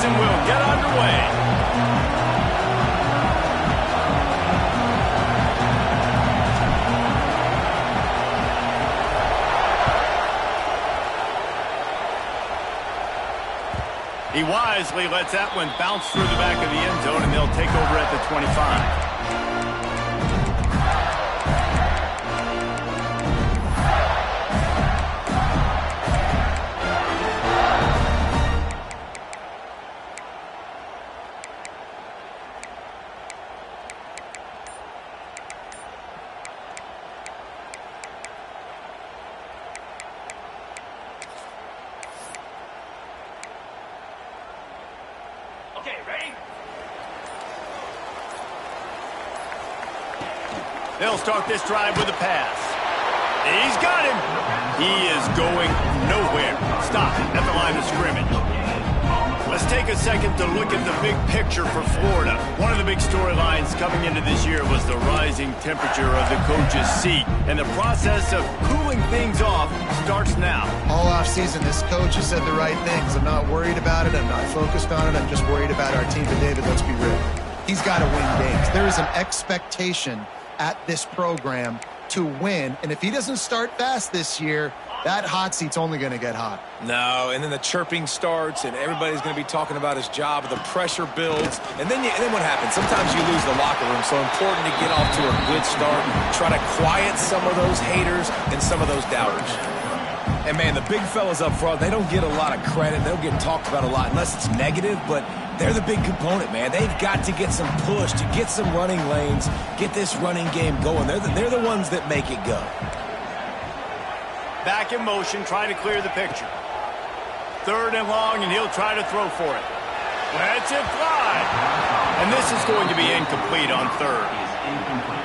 season will get underway. He wisely lets that one bounce through the back of the end zone, and they'll take over at the 25. They'll start this drive with a pass. He's got him. He is going nowhere. Stop at the line of scrimmage. Let's take a second to look at the big picture for Florida. One of the big storylines coming into this year was the rising temperature of the coach's seat. And the process of cooling things off starts now. All offseason, this coach has said the right things. I'm not worried about it. I'm not focused on it. I'm just worried about our team. But, David, let's be real. He's got to win games. There is an expectation at this program to win, and if he doesn't start fast this year, that hot seat's only going to get hot. No, and then the chirping starts, and everybody's going to be talking about his job. The pressure builds, and then what happens? Sometimes you lose the locker room, so important to get off to a good start. Try to quiet some of those haters and some of those doubters. And, man, the big fellas up front, they don't get a lot of credit. They don't get talked about a lot unless it's negative, but they're the big component, man. They've got to get some push, to get some running lanes, get this running game going. They're the ones that make it go. Back in motion, trying to clear the picture. 3rd and long, and he'll try to throw for it. Lets it fly. And this is going to be incomplete on 3rd.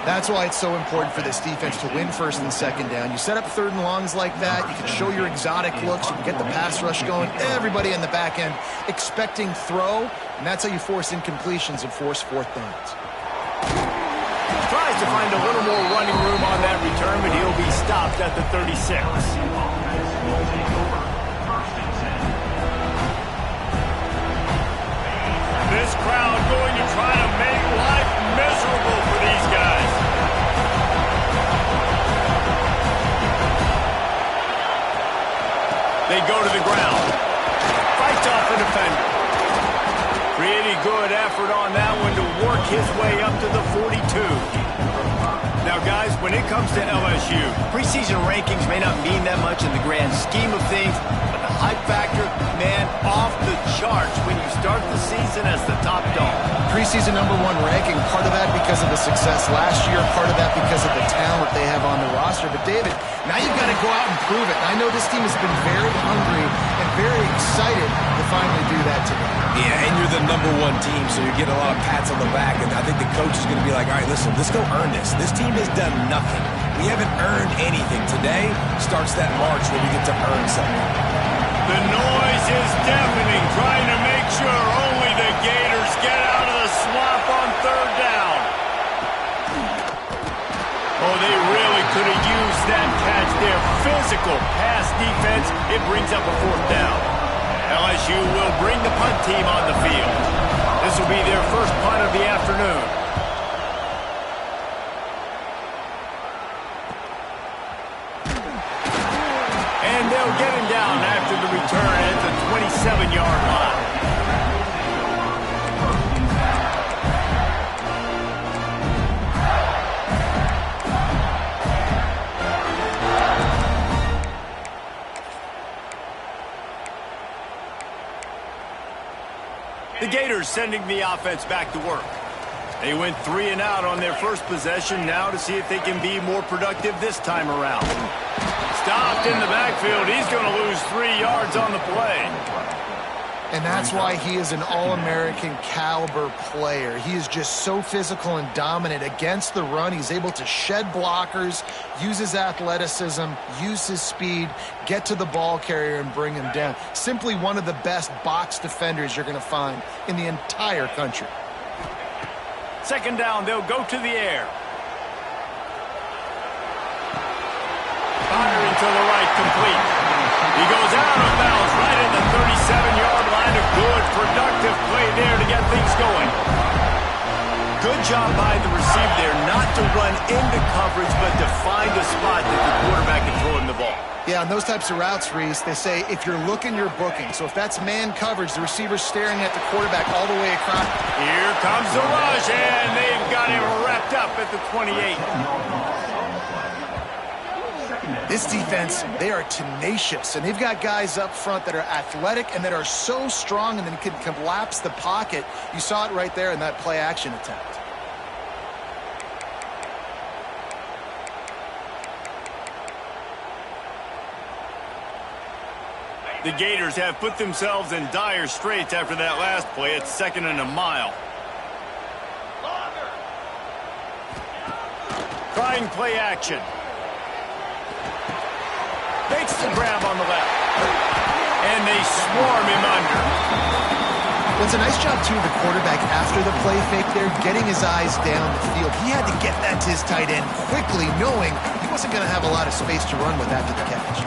That's why it's so important for this defense to win 1st and 2nd down. You set up 3rd and longs like that, you can show your exotic looks, you can get the pass rush going, everybody in the back end expecting throw, and that's how you force incompletions and force 4th downs. Tries to find a little more running room on that return, but he'll be stopped at the 36. This crowd going to try to make life miserable for these guys. They go to the ground. Fights off a defender. Pretty good effort on that one to work his way up to the 42. Now, guys, when it comes to LSU, preseason rankings may not mean that much in the grand scheme of things, but the hype factor, man, off the charts when you start the season as the top dog. Preseason #1 ranking, part of that because of the success last year, part of that because of the talent they have on the roster. But, David, now you've got to go out and prove it. I know this team has been very hungry and very excited to finally do that today. Yeah, and you're the #1 team, so you're getting a lot of pats on the back, and I think the coach is going to be like, all right, listen, let's go earn this. This team has done nothing. We haven't earned anything. Today starts that march where we get to earn something. The noise is deafening, trying to make sure only the Gators get out of the swamp on 3rd down. Oh, they really could have used that catch there. Physical pass defense. It brings up a 4th down. LSU will bring the punt team on the field. This will be their first punt of the afternoon. And they'll get him down after the return at the 27-yard line. The Gators sending the offense back to work. They went 3 and out on their first possession, now to see if they can be more productive this time around. Stopped in the backfield. He's going to lose 3 yards on the play. And that's why he is an All-American caliber player. He is just so physical and dominant against the run. He's able to shed blockers, use his athleticism, use his speed, get to the ball carrier and bring him down. Simply one of the best box defenders you're going to find in the entire country. 2nd down, they'll go to the air. Firing to the right, complete. He goes out of bounds right at the 37-yard line. A good, productive job by the receiver there not to run into coverage, but to find a spot that the quarterback can throw him the ball. Yeah, on those types of routes, Reese, they say if you're looking, you're booking. So if that's man coverage, the receiver's staring at the quarterback all the way across. Here comes the rush, and they've got him wrapped up at the 28. This defense, they are tenacious, and they've got guys up front that are athletic and that are so strong and then can collapse the pocket. You saw it right there in that play-action attempt. The Gators have put themselves in dire straits after that last play. It's 2nd and a mile. Trying play action. Makes the grab on the left. And they swarm him under. Well, it's a nice job, too, of the quarterback after the play fake there, getting his eyes down the field. He had to get that to his tight end quickly, knowing he wasn't going to have a lot of space to run with after the catch.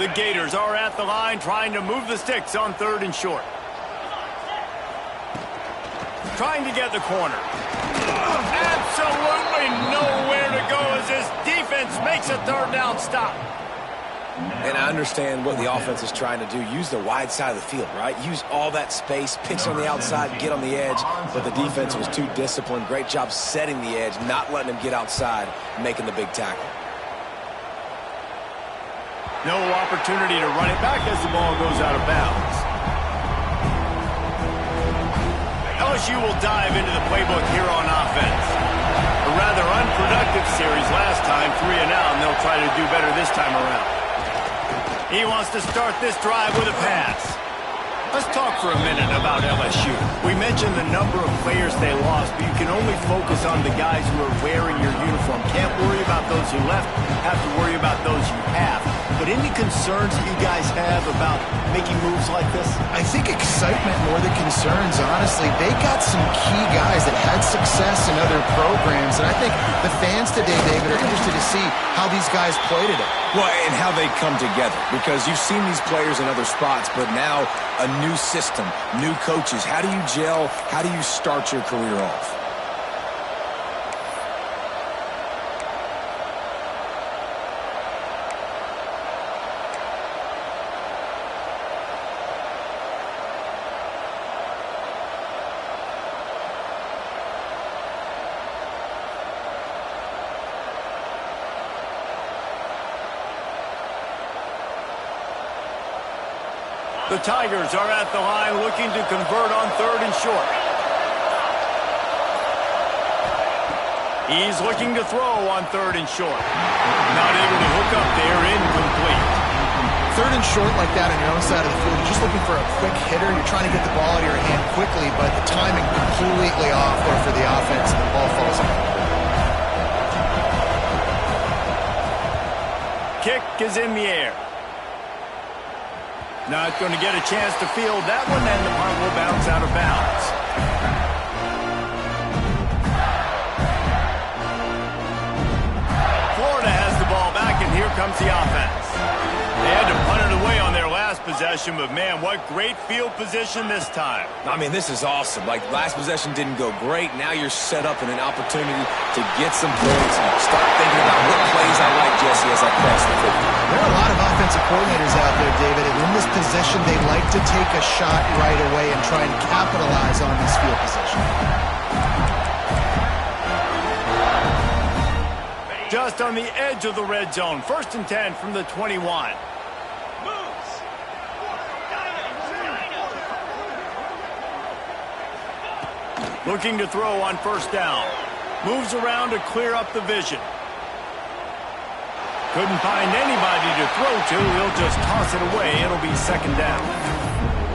The Gators are at the line trying to move the sticks on 3rd and short. Trying to get the corner. Absolutely nowhere to go as this defense makes a 3rd down stop. And I understand what the offense is trying to do. Use the wide side of the field, right? Use all that space, pitch on the outside, get on the edge. But the defense was too disciplined. Great job setting the edge, not letting him get outside, making the big tackle. No opportunity to run it back as the ball goes out of bounds. LSU will dive into the playbook here on offense. A rather unproductive series last time, 3 and out, and they'll try to do better this time around. He wants to start this drive with a pass. Let's talk for a minute about LSU. We mentioned the number of players they lost, but you can only focus on the guys who are wearing your uniform. Can't worry about those who left, have to worry about those you have. But any concerns that you guys have about making moves like this? I think excitement more than concerns, honestly. They got some key guys that had success in other programs, and I think the fans today, David, are interested to see how these guys play today. Well, and how they come together, because you've seen these players in other spots, but now a new system, new coaches. How do you gel? How do you start your career off? The Tigers are at the line looking to convert on 3rd and short. He's looking to throw on 3rd and short. Not able to hook up there, incomplete. 3rd and short like that on your own side of the field, you're just looking for a quick hitter. You're trying to get the ball out of your hand quickly, but the timing completely off there for the offense, and the ball falls out. Kick is in the air. Not going to get a chance to field that one, and the punt will bounce out of bounds. Florida has the ball back, and here comes the offense. They had to punt it away on their last possession, but man, what great field position this time. I mean, this is awesome. Like, last possession didn't go great. Now you're set up in an opportunity to get some points and start thinking about what plays I like, Jesse, as I cross the field. There are a lot of offensive coordinators out there, David, and in this position, they like to take a shot right away and try and capitalize on this field position. Just on the edge of the red zone. 1st and 10 from the 21. Looking to throw on 1st down. Moves around to clear up the vision. Couldn't find anybody to throw to. He'll just toss it away. It'll be 2nd down.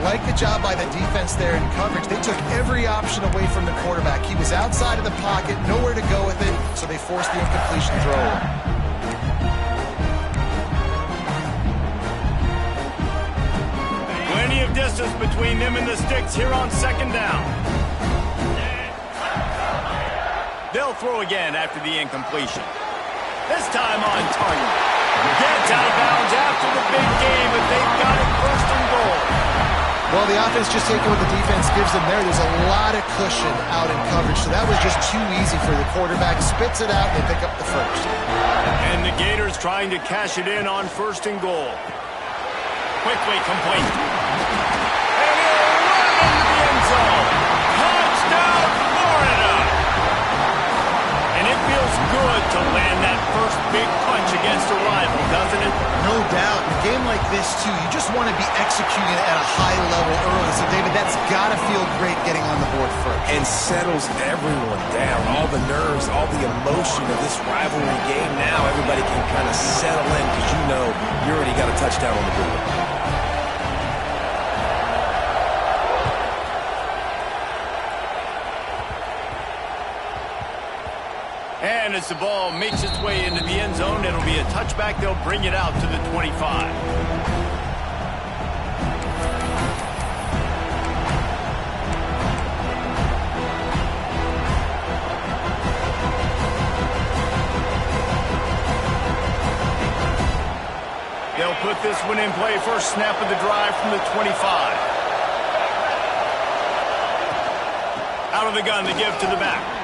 Like the job by the defense there in coverage. They took every option away from the quarterback. He was outside of the pocket, nowhere to go with it, so they forced the incompletion throw. Plenty of distance between them and the sticks here on 2nd down. They'll throw again after the incompletion. This time on target. Gets out of bounds after the big game, but they've got it first and goal. Well, the offense just taking what the defense gives them there. There's a lot of cushion out in coverage, so that was just too easy for the quarterback. Spits it out, and they pick up the first. And the Gators trying to cash it in on first and goal. Quickly complete. And he'll run into the end zone. Touchdown, Florida! And it feels good to land that first big punch against a rival, doesn't it? No doubt. In a game like this, too, you just want to be executing it at a high level early. So, David, that's got to feel great getting on the board first. And settles everyone down. All the nerves, all the emotion of this rivalry game. Now everybody can kind of settle in because you know you already got a touchdown on the board. And as the ball makes its way into the end zone, it'll be a touchback. They'll bring it out to the 25. They'll put this one in play. First snap of the drive from the 25. Out of the gun, they give to the back.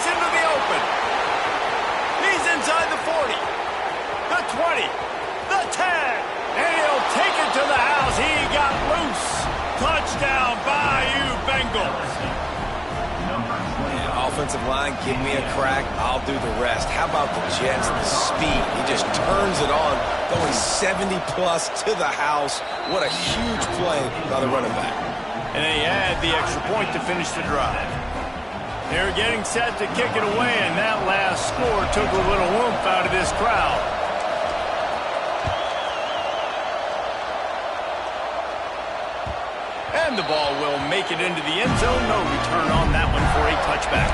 Into the open. He's inside the 40, the 20, the 10, and he'll take it to the house. He got loose. Touchdown, Bayou Bengals. Yeah, offensive line, give me a crack. I'll do the rest. How about the Jets, the speed? He just turns it on, going 70-plus to the house. What a huge play by the running back. And they add the extra point to finish the drive. They're getting set to kick it away, and that last score took a little oomph out of this crowd. And the ball will make it into the end zone. No return on that one for a touchback.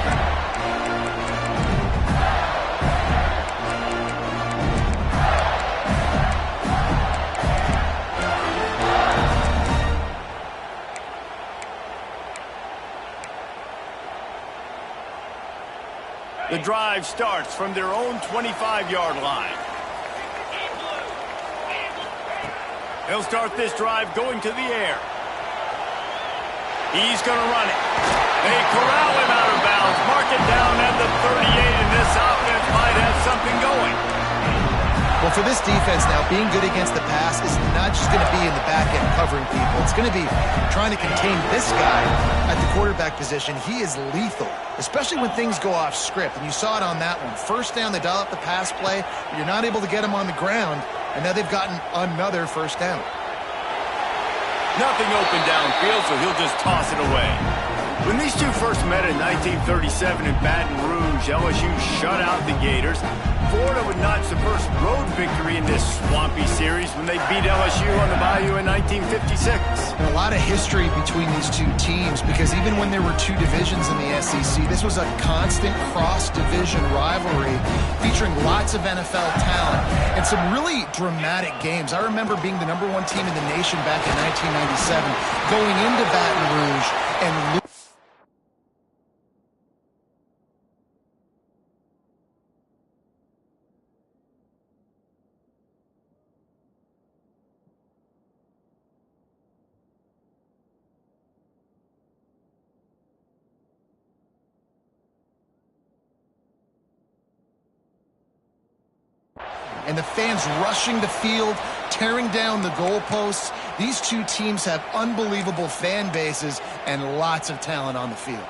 The drive starts from their own 25-yard line. They'll start this drive going to the air. He's going to run it. They corral him out of bounds, mark it down at the 38, and this offense might have something going. Well, for this defense now, being good against the pass is not just going to be in the back end covering people. It's going to be trying to contain this guy at the quarterback position. He is lethal, especially when things go off script. And you saw it on that one. First down, they dial up the pass play. You're not able to get him on the ground, and now they've gotten another first down. Nothing open downfield, so he'll just toss it away. When these two first met in 1937 in Baton Rouge, LSU shut out the Gators. Florida would notch the first road victory in this swampy series when they beat LSU on the Bayou in 1956. And a lot of history between these two teams because even when there were two divisions in the SEC, this was a constant cross-division rivalry featuring lots of NFL talent and some really dramatic games. I remember being the #1 team in the nation back in 1997, going into Baton Rouge and and the fans rushing the field, tearing down the goalposts. These two teams have unbelievable fan bases and lots of talent on the field.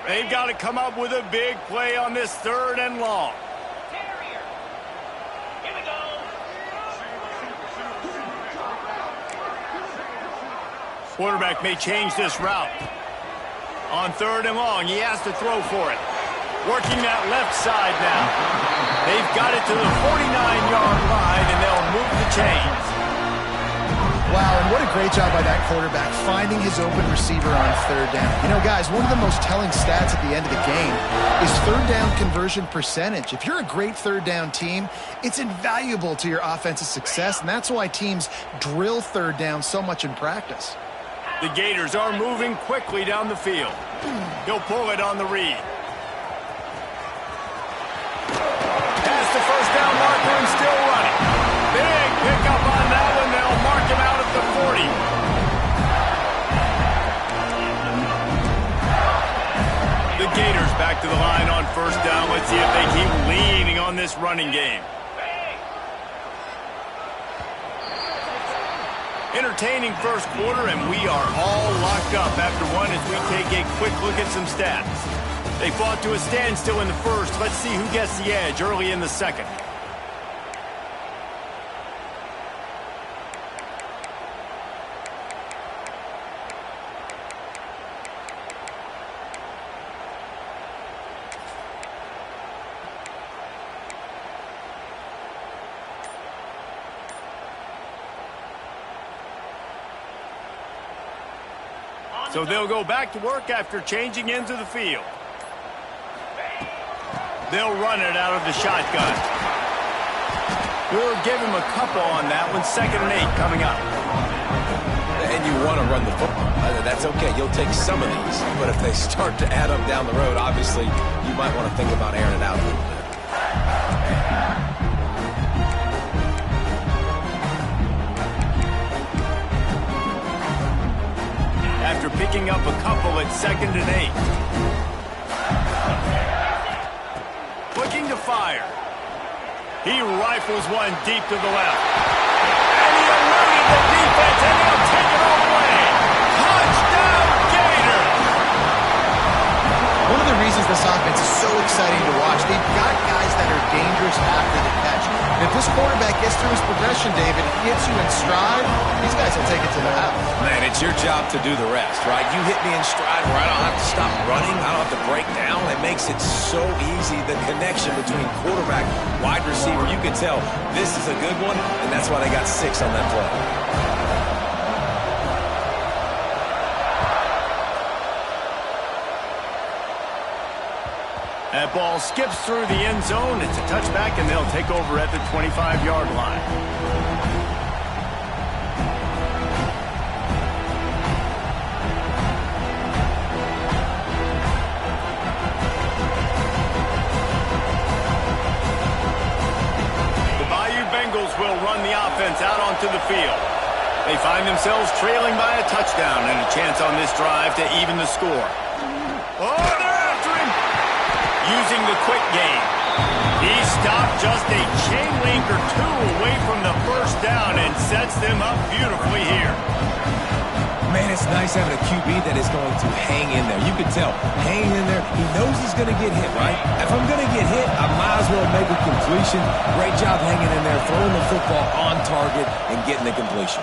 They've got to come up with a big play on this 3rd and long. Quarterback may change this route. On 3rd and long, he has to throw for it. Working that left side now. They've got it to the 49-yard line, and they'll move the chains. Wow, and what a great job by that quarterback, finding his open receiver on 3rd down. You know, guys, one of the most telling stats at the end of the game is 3rd down conversion percentage. If you're a great 3rd down team, it's invaluable to your offensive success, and that's why teams drill 3rd down so much in practice. The Gators are moving quickly down the field. He'll pull it on the read. Past the first down marker and still running. Big pickup on that one. They'll mark him out at the 40. The Gators back to the line on first down. Let's see if they keep leaning on this running game. Entertaining first quarter, and we are all locked up after one as we take a quick look at some stats. They fought to a standstill in the first. Let's see who gets the edge early in the second. So they'll go back to work after changing ends of the field. They'll run it out of the shotgun. We'll give him a couple on that one. 2nd and 8 coming up. And you want to run the football. That's okay. You'll take some of these. But if they start to add up down the road, obviously, you might want to think about airing it out a little bit. After picking up a couple at 2nd and 8. Looking to fire. He rifles one deep to the left. And he eluded the defense, and he'll take it all the way. Touchdown, Gators! One of the reasons this offense is so exciting to watch, they've got guys that are dangerous after the catch. And if this quarterback gets through his progression, David, gets you in stride, these guys will take it to the house. Man, it's your job to do the rest, right? You hit me in stride where I don't have to stop running. I don't have to break down. It makes it so easy. The connection between quarterback, wide receiver, you can tell this is a good one, and that's why they got 6 on that play. That ball skips through the end zone. It's a touchback, and they'll take over at the 25-yard line. The Bayou Bengals will run the offense out onto the field. They find themselves trailing by a touchdown and a chance on this drive to even the score. Oh, they're after him! Using the quick game. He stopped just a chain link or two away from the first down and sets them up beautifully here. Man, it's nice having a QB that is going to hang in there. You can tell, hanging in there, he knows he's going to get hit, right? If I'm going to get hit, I might as well make a completion. Great job hanging in there, throwing the football on target and getting the completion.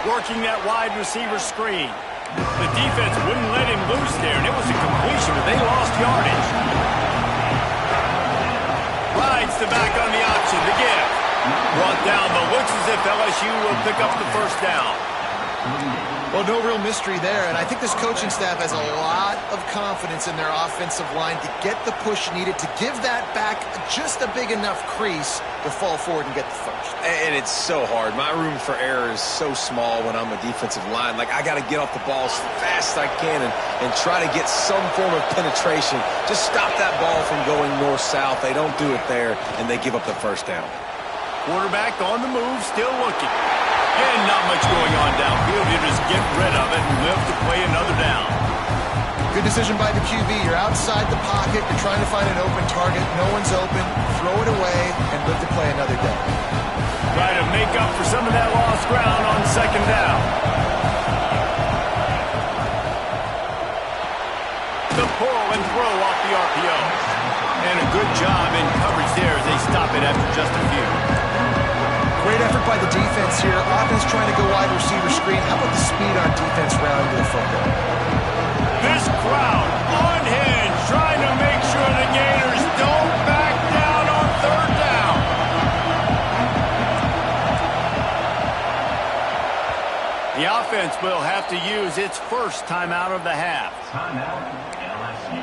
Working that wide receiver screen. The defense wouldn't let him loose there, and it was a completion, but they lost yardage. Rides the back on the option, the give. Brought down, but looks as if LSU will pick up the first down. Well, no real mystery there, and I think this coaching staff has a lot of confidence in their offensive line to get the push needed to give that back just a big enough crease to fall forward and get the first. And it's so hard. My room for error is so small when I'm a defensive line. Like, I got to get off the ball as fast as I can and try to get some form of penetration. Just stop that ball from going north-south. They don't do it there, and they give up the first down. Quarterback on the move, still looking. And not much going on downfield. You just get rid of it and live to play another down. Good decision by the QB. You're outside the pocket. You're trying to find an open target. No one's open. Throw it away and live to play another day. Try to make up for some of that lost ground on 2nd down. The pull and throw off the RPO. And a good job in coverage there as they stop it after just a few. Great effort by the defense here. Offense trying to go wide receiver screen. How about the speed on defense rounding to the football? This crowd unhinged, trying to make sure the Gators don't back down on 3rd down. The offense will have to use its first timeout of the half. Timeout, LSU.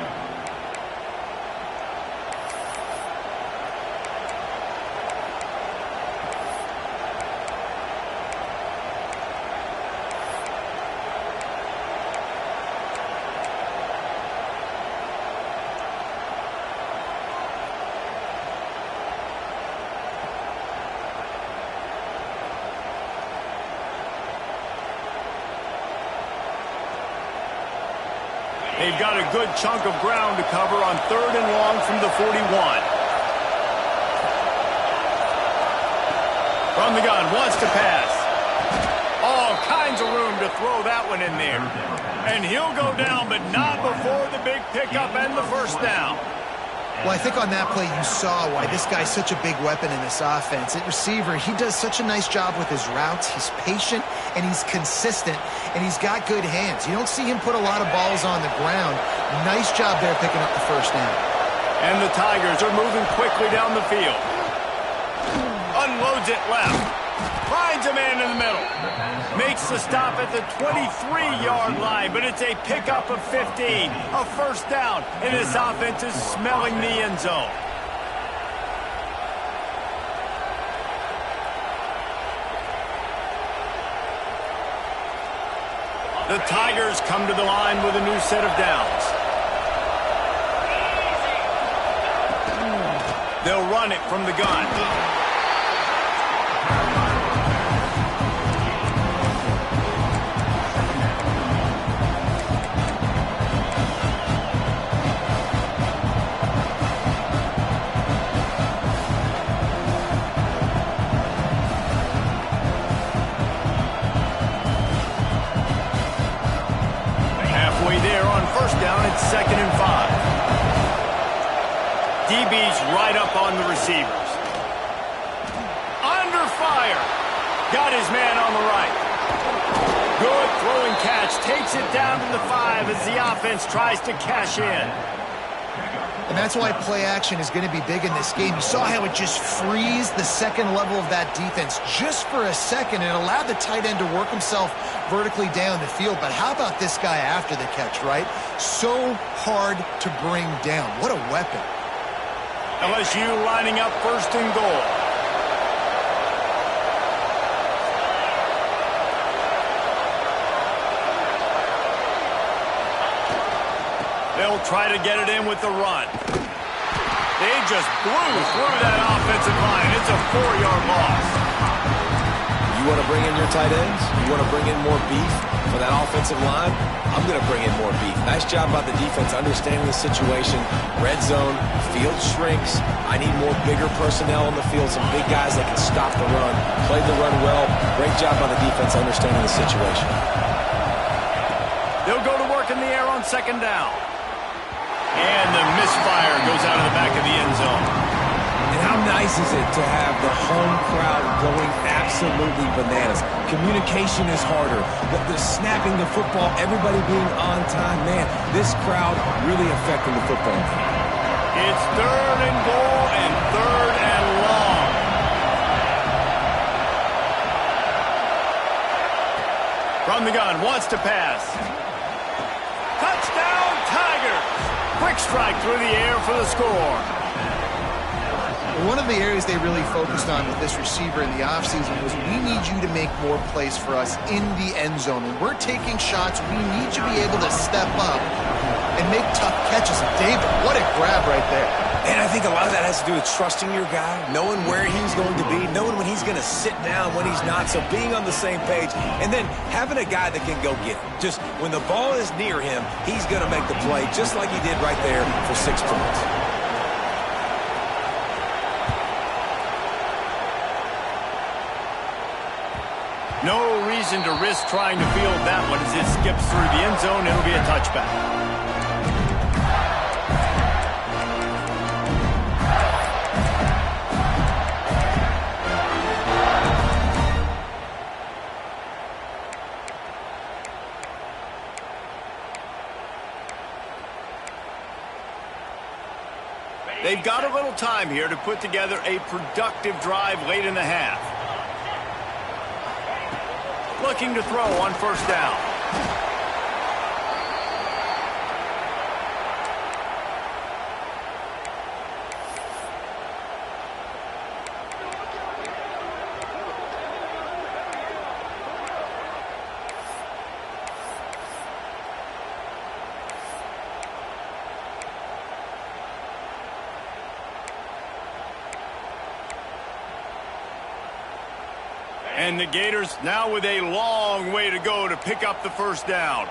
They've got a good chunk of ground to cover on 3rd and long from the 41. From the gun, wants to pass. All kinds of room to throw that one in there. And he'll go down, but not before the big pickup and the first down. Well, I think on that play you saw why this guy's such a big weapon in this offense. At receiver, he does such a nice job with his routes. He's patient, and he's consistent, and he's got good hands. You don't see him put a lot of balls on the ground. Nice job there picking up the first down. And the Tigers are moving quickly down the field. Unloads it left. Finds a man in the middle. Makes the stop at the 23-yard line, but it's a pickup of 15. A first down, and this offense is smelling the end zone. The Tigers come to the line with a new set of downs. They'll run it from the gun. First down, it's 2nd and 5. DB's right up on the receivers. Under fire. Got his man on the right. Good throwing catch. Takes it down to the 5 as the offense tries to cash in. And that's why play action is going to be big in this game. You saw how it just frees the second level of that defense just for a second. It allowed the tight end to work himself vertically down the field. But how about this guy after the catch, right? So hard to bring down. What a weapon. LSU lining up 1st and goal. They'll try to get it in with the run. They just blew through that offensive line. It's a 4-yard loss. You want to bring in your tight ends? You want to bring in more beef for that offensive line? I'm going to bring in more beef. Nice job by the defense understanding the situation. Red zone, field shrinks. I need more bigger personnel on the field, some big guys that can stop the run. Played the run well. Great job by the defense understanding the situation. They'll go to work in the air on 2nd down. And the misfire goes out of the back of the end zone. And how nice is it to have the home crowd going absolutely bananas? Communication is harder. The snapping the football, everybody being on time. Man, this crowd really affecting the football game. It's 3rd and goal and 3rd and long. From the gun, wants to pass. Touchdown, Tigers! Quick strike through the air for the score. One of the areas they really focused on with this receiver in the offseason was we need you to make more plays for us in the end zone. When we're taking shots, we need you to be able to step up and make tough catches. And David, what a grab right there. And I think a lot of that has to do with trusting your guy, knowing where he's going to be, knowing when he's going to sit down, when he's not, so being on the same page, and then having a guy that can go get it. Just when the ball is near him, he's going to make the play just like he did right there for 6 points. No reason to risk trying to field that one as it skips through the end zone. It'll be a touchback. They've got a little time here to put together a productive drive late in the half. Looking to throw on 1st down. And the Gators now with a long way to go to pick up the 1st down.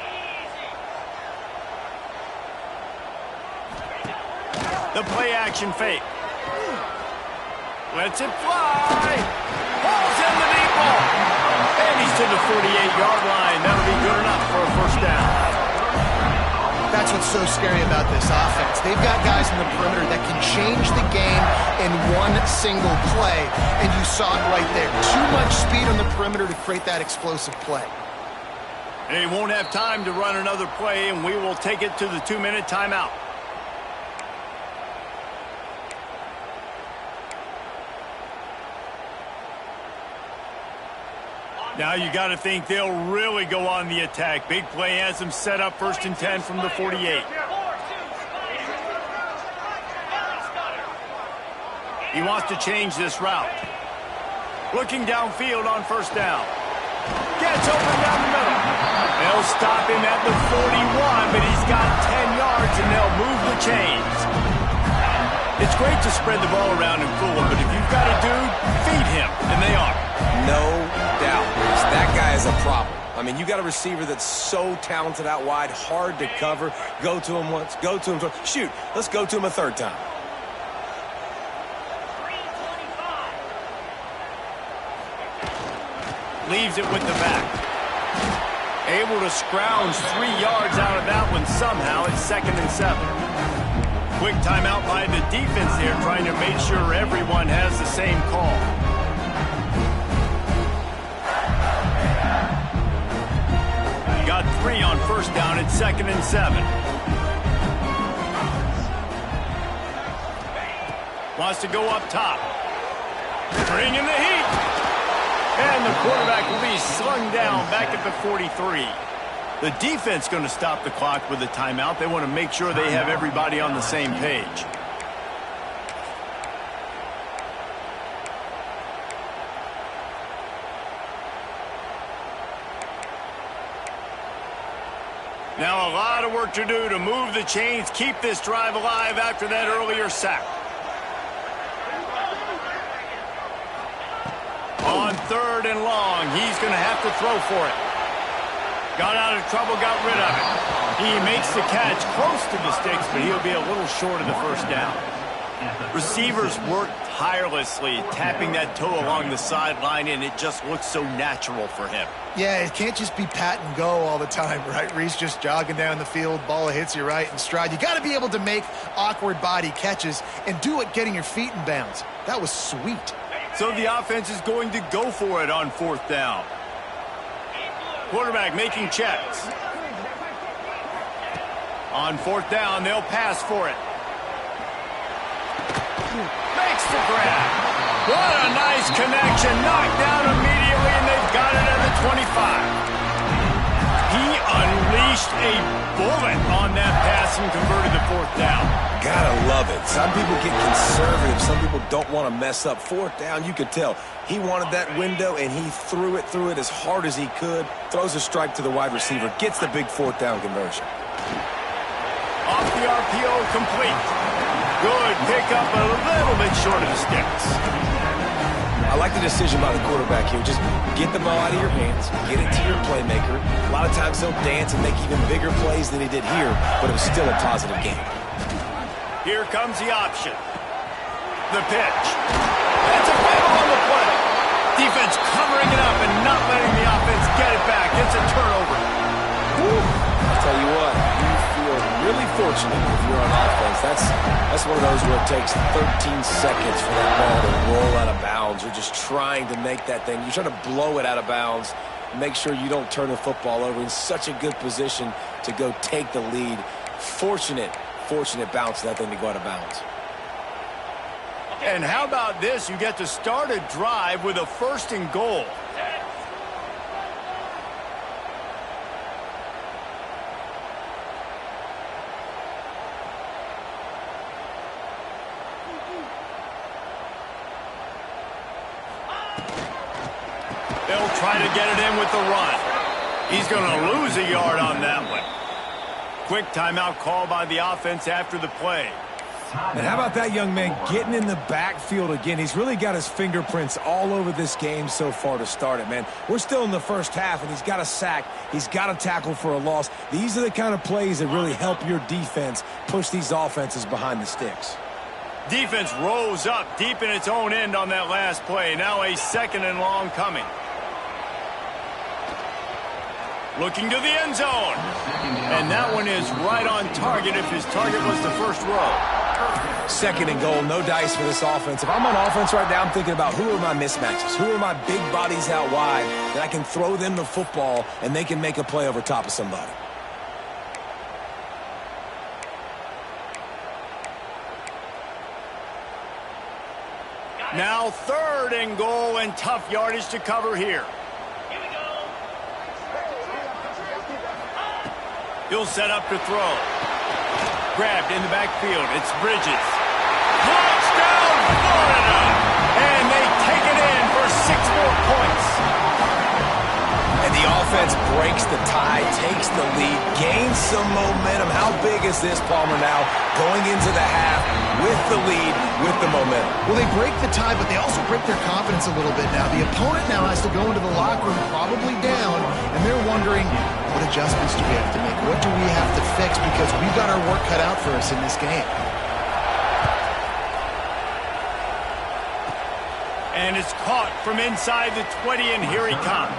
The play action fake. Lets it fly. Pulls in the deep ball. And he's to the 48-yard line. That'll be good enough for a first down. That's what's so scary about this offense. They've got guys in the perimeter that can change the game in one single play. And you saw it right there. Too much speed on the perimeter to create that explosive play. They won't have time to run another play, and we will take it to the 2-minute timeout. Now you got to think they'll really go on the attack. Big play has them set up 1st and 10 from the 48. He wants to change this route. Looking downfield on 1st down. Gets open down the middle. They'll stop him at the 41, but he's got 10 yards, and they'll move the chains. It's great to spread the ball around and fool him, but if you've got a dude, feed him, and they are. No doubt. That guy is a problem. I mean, you got a receiver that's so talented out wide, hard to cover. Go to him once, go to him twice. Shoot, let's go to him a 3rd time. Leaves it with the back. Able to scrounge 3 yards out of that one somehow. It's 2nd and 7. Quick timeout by the defense here, trying to make sure everyone has the same call. Got 3 on 1st down. It's 2nd and 7. Wants to go up top. Bring in the heat. And the quarterback will be slung down back at the 43. The defense going to stop the clock with a timeout. They want to make sure they have everybody on the same page. Now a lot of work to do to move the chains, keep this drive alive after that earlier sack. On 3rd and long, he's going to have to throw for it. Got out of trouble, got rid of it. He makes the catch close to the sticks, but he'll be a little short of the 1st down. Receivers work tirelessly, tapping that toe along the sideline, and it just looks so natural for him. Yeah, it can't just be pat and go all the time, right? Reese just jogging down the field, ball hits you right in stride. You got to be able to make awkward body catches and do it getting your feet in bounds. That was sweet. So the offense is going to go for it on 4th down. Quarterback making checks. On 4th down, they'll pass for it. Makes the grab. What a nice connection. Knocked down immediately, and they've got it at the 25. He unleashed a bullet on that pass and converted the 4th down. Gotta love it. Some people get conservative. Some people don't want to mess up. 4th down, you could tell. He wanted that window, and he threw it as hard as he could. Throws a strike to the wide receiver. Gets the big 4th down conversion. Off the RPO, complete. Good pickup, a little bit short of the sticks. I like the decision by the quarterback here. Just get the ball out of your hands, get it to your playmaker. A lot of times he'll dance and make even bigger plays than he did here, but it was still a positive game. Here comes the option. The pitch. That's a battle on the play. Defense covering it up and not letting the offense get it back. It's a turnover. Woo. I'll tell you what, you feel really fortunate if you're on offense. That's one of those where it takes 13 seconds for that ball to roll out of bounds. You're just trying to make that thing. You're trying to blow it out of bounds. Make sure you don't turn the football over. In such a good position to go take the lead. Fortunate bounce that thing to go out of bounds. And how about this? You get to start a drive with a 1st and goal. They'll try to get it in with the run. He's going to lose a yard on that one. Quick timeout call by the offense after the play. And how about that young man getting in the backfield again? He's really got his fingerprints all over this game so far to start it, man. We're still in the 1st half, and he's got a sack. He's got a tackle for a loss. These are the kind of plays that really help your defense push these offenses behind the sticks. Defense rose up deep in its own end on that last play. Now a 2nd and long coming. Looking to the end zone. And that one is right on target if his target was the first row. 2nd and goal, no dice for this offense. If I'm on offense right now, I'm thinking about who are my mismatches? Who are my big bodies out wide that I can throw them the football and they can make a play over top of somebody. Now 3rd and goal and tough yardage to cover here. He'll set up to throw. Grabbed in the backfield. It's Bridges. Touchdown, Florida! And they take it in for 6 more points. And the offense breaks the tie, takes the lead, gains some momentum. How big is this, Palmer, now? Going into the half with the lead, with the momentum. Well, they break the tie, but they also break their confidence a little bit now. The opponent now has to go into the locker room probably down, and they're wondering, what adjustments do we have to make? What do we have to fix? Because we've got our work cut out for us in this game. And it's caught from inside the 20, and here he comes.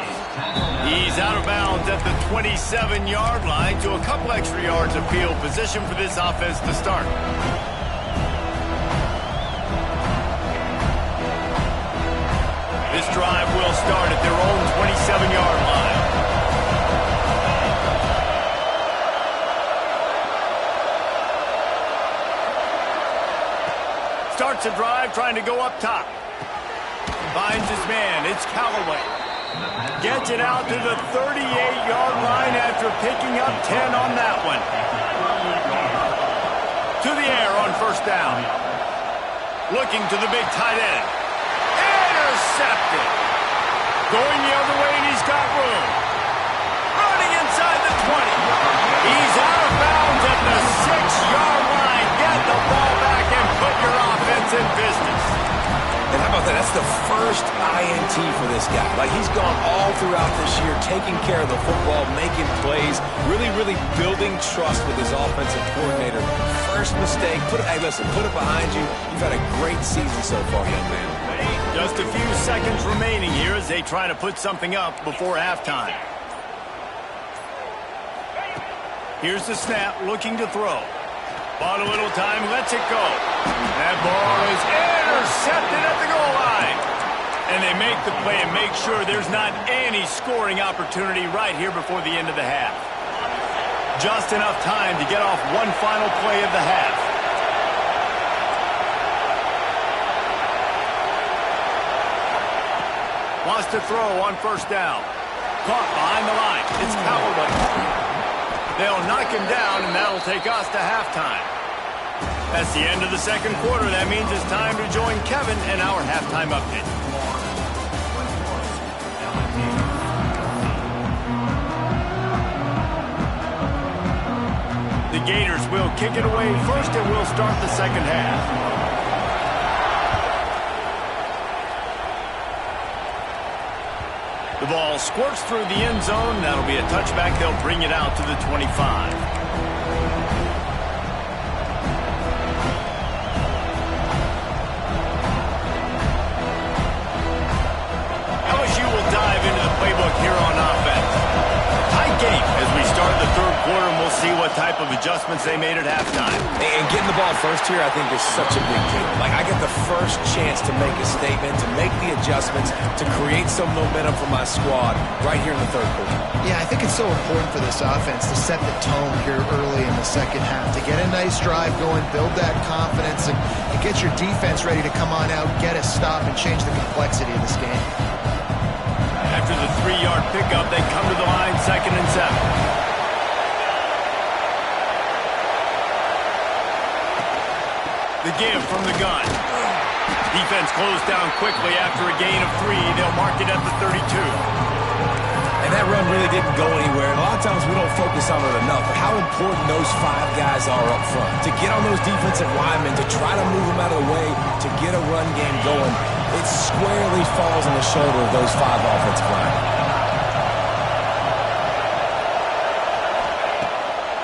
He's out of bounds at the 27-yard line to a couple extra yards of field position for this offense to start. This drive will start at their own 27-yard line. Starts a drive trying to go up top. Finds his man. It's Callaway. Gets it out to the 38-yard line after picking up 10 on that one. To the air on 1st down. Looking to the big tight end. Intercepted. Going the other way, and he's got room. Running inside the 20. He's out of bounds at the 6-yard line. Get the ball back and put your offense in business. And how about that? That's the first INT for this guy. Like, he's gone all throughout this year, taking care of the football, making plays, really building trust with his offensive coordinator. First mistake, hey, listen, put it behind you. You've had a great season so far, young man. Just a few seconds remaining here as they try to put something up before halftime. Here's the snap, looking to throw. Bought a little time, lets it go. That ball is intercepted at the goal line. And they make the play and make sure there's not any scoring opportunity right here before the end of the half. Just enough time to get off one final play of the half. Wants to throw on 1st down. Caught behind the line. It's Callaway. They'll knock him down, and that'll take us to halftime. That's the end of the 2nd quarter. That means it's time to join Kevin in our halftime update. The Gators will kick it away first, and we'll start the 2nd half. The ball squirts through the end zone. That'll be a touchback. They'll bring it out to the 25. LSU will dive into the playbook here on offense. Tight game as we start the 3rd quarter, and we'll see what type of adjustments they made at halftime. And getting the ball first here, I think, is such a big deal. Like, I get the first chance to make a statement, to make the adjustments, to create some momentum for my squad right here in the 3rd quarter. Yeah, I think it's so important for this offense to set the tone here early in the 2nd half, to get a nice drive going, build that confidence, and get your defense ready to come on out, get a stop, and change the complexity of this game. After the 3-yard pickup, they come to the line, 2nd and 7. The give from the gun. Defense closed down quickly after a gain of 3. They'll mark it at the 32. And that run really didn't go anywhere. And a lot of times we don't focus on it enough, but how important those 5 guys are up front. To get on those defensive linemen, to try to move them out of the way, to get a run game going, it squarely falls on the shoulder of those 5 offensive linemen.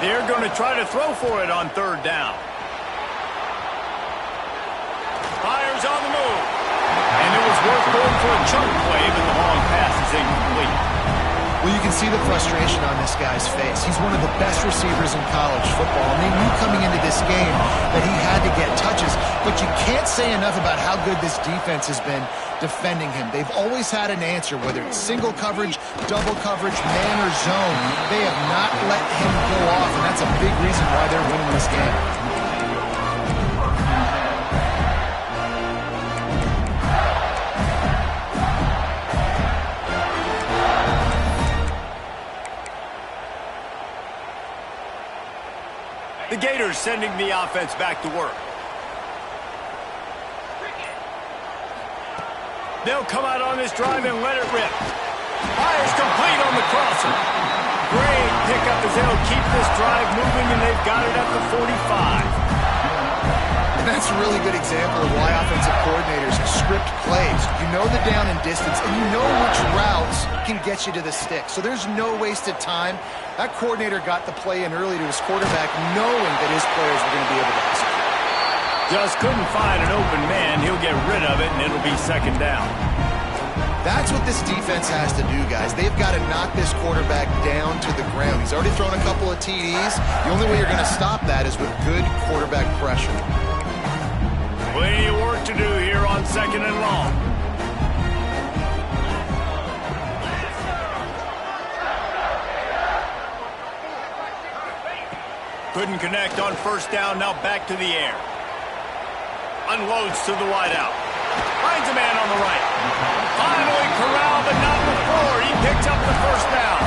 They're going to try to throw for it on 3rd down. Fires on the move. And it was worth going for a chunk play, but the long pass is incomplete. Well, you can see the frustration on this guy's face. He's one of the best receivers in college football, and they knew coming into this game that he had to get touches. But you can't say enough about how good this defense has been defending him. They've always had an answer, whether it's single coverage, double coverage, man or zone. They have not let him go off, and that's a big reason why they're winning this game. The Gators sending the offense back to work. They'll come out on this drive and let it rip. Fires complete on the crosser. Great pickup as they'll keep this drive moving, and they've got it at the 45. And that's a really good example of why offensive coordinators script plays. You know the down and distance, and you know which routes can get you to the stick. So there's no wasted time. That coordinator got the play in early to his quarterback, knowing that his players were going to be able to execute. Just couldn't find an open man. He'll get rid of it, and it'll be second down. That's what this defense has to do, guys. They've got to knock this quarterback down to the ground. He's already thrown a couple of TDs. The only way you're going to stop that is with good quarterback pressure. Plenty of work to do here on second and long. Couldn't connect on first down, now back to the air. Unloads to the wideout. Finds a man on the right. Finally corralled, but not before. He picks up the first down.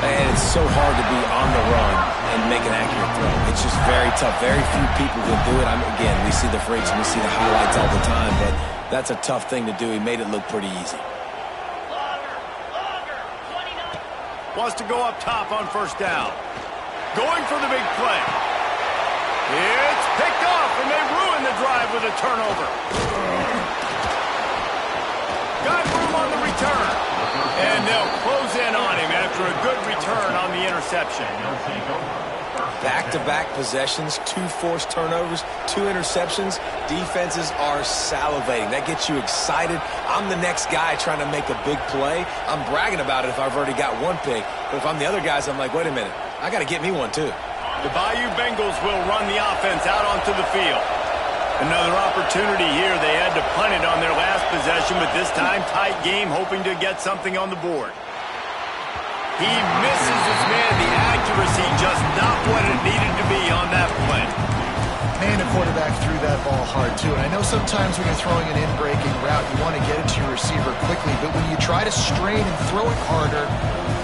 And it's so hard to be on the run and make an accurate throw. It's just very tough. Very few people can do it. Again, we see the freaks and we see the highlights all the time, but that's a tough thing to do. He made it look pretty easy. Wants to go up top on first down. Going for the big play. It's picked off, and they ruin the drive with a turnover. Got room on the return. And they'll close in on him after a good return on the interception. Back-to-back possessions, 2 forced turnovers, 2 interceptions. Defenses are salivating. That gets you excited. I'm the next guy trying to make a big play. I'm bragging about it if I've already got 1 pick. But if I'm the other guys, I'm like, wait a minute. I got to get me 1 too. The Bayou Bengals will run the offense out onto the field. Another opportunity here. They had to punt it on their last possession, but this time tight game, hoping to get something on the board. He misses his man. The accuracy just not what it needed to be on that play. Man, the quarterback threw that ball hard, too. And I know sometimes when you're throwing an in-breaking route, you want to get it to your receiver quickly. But when you try to strain and throw it harder,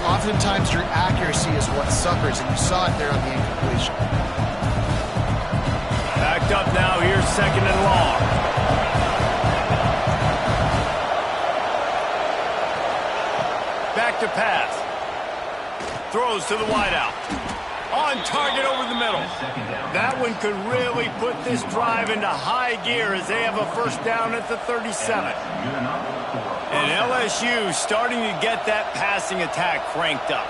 oftentimes your accuracy is what suffers, and you saw it there on the incompletion. Backed up now, here's second and long. Back to pass. Throws to the wideout. On target over the middle. That one could really put this drive into high gear as they have a first down at the 37. And LSU starting to get that passing attack cranked up.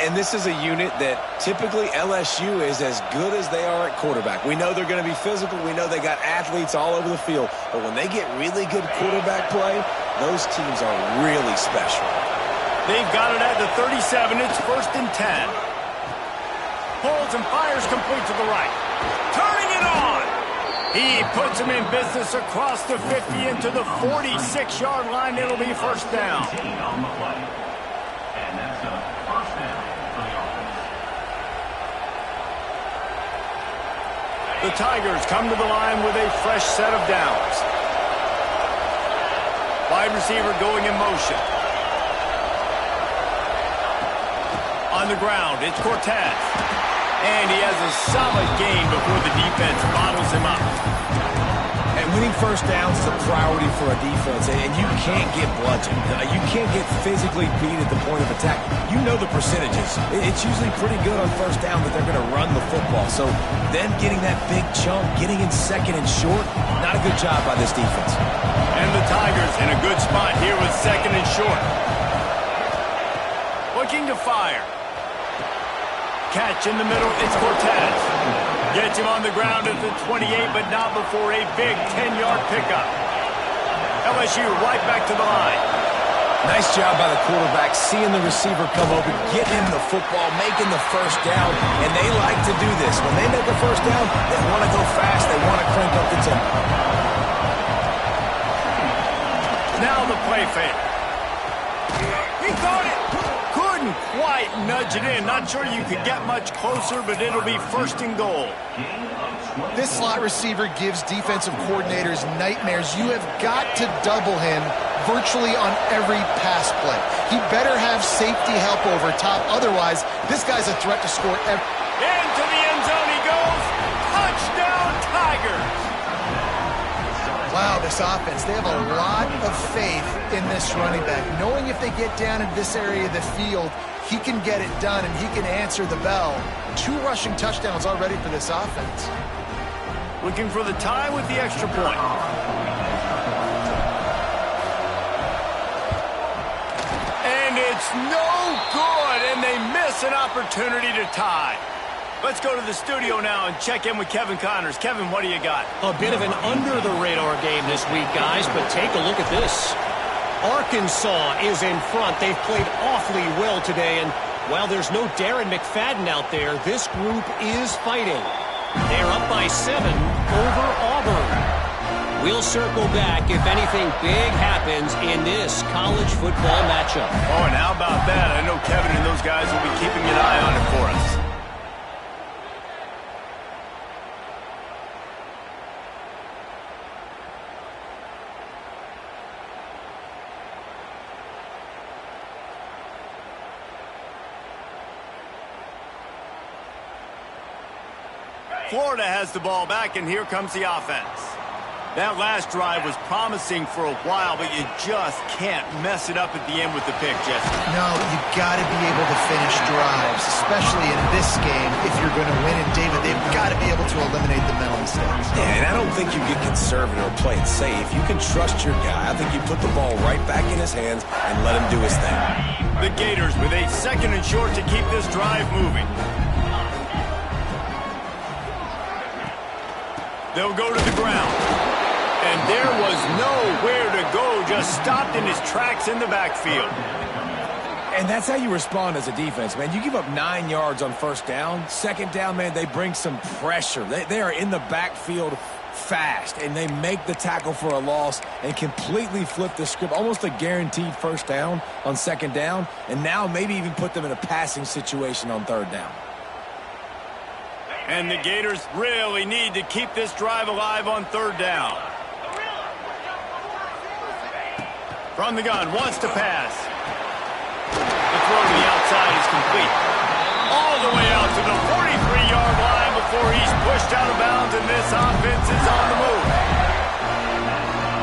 And this is a unit that typically LSU is as good as they are at quarterback. We know they're going to be physical. We know they got athletes all over the field. But when they get really good quarterback play, those teams are really special. They've got it at the 37. It's first and 10. Pulls and fires complete to the right. Turning it on. He puts him in business across the 50 into the 46-yard line. It'll be first down. The Tigers come to the line with a fresh set of downs. Wide receiver going in motion. On the ground, it's Cortez. And he has a solid gain before the defense bottles him up. And winning first downs is a priority for a defense, and you can't get bludgeoned. You can't get physically beat at the point of attack. You know the percentages. It's usually pretty good on first down that they're going to run the football. So them getting that big chunk, getting in second and short, not a good job by this defense. And the Tigers in a good spot here with second and short. Looking to fire. Catch in the middle, it's Cortez. Gets him on the ground at the 28, but not before a big 10-yard pickup. LSU right back to the line. Nice job by the quarterback, seeing the receiver come open, getting him the football, making the first down, and they like to do this. When they make a first down, they want to go fast, they want to crank up the tempo. Now the play fake. He caught it. Couldn't quite nudge it in. Not sure you could get much closer, but it'll be first and goal. This slot receiver gives defensive coordinators nightmares. You have got to double him virtually on every pass play. He better have safety help over top. Otherwise, this guy's a threat to score every... Into the end zone he goes. Touchdown, Tigers. Wow, this offense, they have a lot of faith in this running back. Knowing if they get down in this area of the field, he can get it done and he can answer the bell. 2 rushing touchdowns already for this offense. Looking for the tie with the extra point. And it's no good, and they miss an opportunity to tie. Let's go to the studio now and check in with Kevin Connors. Kevin, what do you got? A bit of an under-the-radar game this week, guys, but take a look at this. Arkansas is in front. They've played awfully well today, and while there's no Darren McFadden out there, this group is fighting. They're up by 7 over Auburn. We'll circle back if anything big happens in this college football matchup. Oh, and how about that? I know Kevin and those guys will be keeping an eye on it for us. Florida has the ball back, and here comes the offense. That last drive was promising for a while, but you just can't mess it up at the end with the pick, Jesse. No, you got to be able to finish drives, especially in this game if you're going to win. And David, they've got to be able to eliminate the mental mistakes. Yeah, and I don't think you get conservative or play it safe. You can trust your guy. I think you put the ball right back in his hands and let him do his thing. The Gators with a 2nd and short to keep this drive moving. They'll go to the ground. And there was nowhere to go, just stopped in his tracks in the backfield. And that's how you respond as a defense, man. You give up 9 yards on first down. 2nd down, man, they bring some pressure. They are in the backfield fast, and they make the tackle for a loss and completely flip the script. Almost a guaranteed first down on 2nd down, and now maybe even put them in a passing situation on 3rd down. And the Gators really need to keep this drive alive on 3rd down. From the gun, wants to pass. The throw to the outside is complete. All the way out to the 43-yard line before he's pushed out of bounds, and this offense is on the move.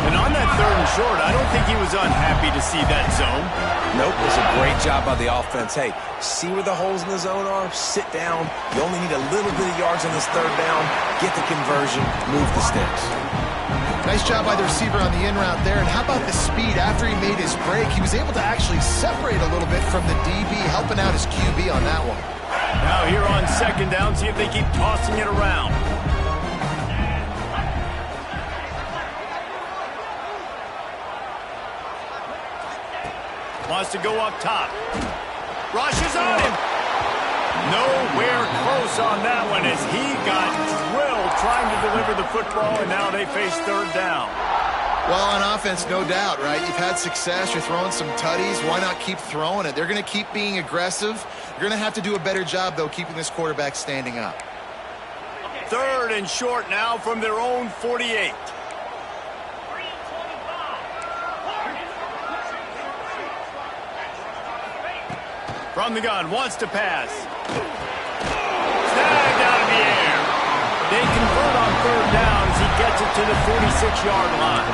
And on that 3rd and short, I don't think he was unhappy to see that zone. Nope, it was a great job by the offense. Hey, see where the holes in the zone are? Sit down. You only need a little bit of yards on this 3rd down. Get the conversion. Move the sticks. Nice job by the receiver on the in route there. And how about the speed? After he made his break, he was able to actually separate a little bit from the DB, helping out his QB on that one. Now here on 2nd down, see if they keep tossing it around. Wants to go up top. Rushes on him. Nowhere close on that one as he got drilled trying to deliver the football, and now they face 3rd down. Well, on offense, no doubt, right? You've had success. You're throwing some tutties. Why not keep throwing it? They're going to keep being aggressive. You're going to have to do a better job, though, keeping this quarterback standing up. 3rd and short now from their own 48. From the gun, wants to pass. Snagged out of the air. They convert on 3rd down as he gets it to the 46-yard line.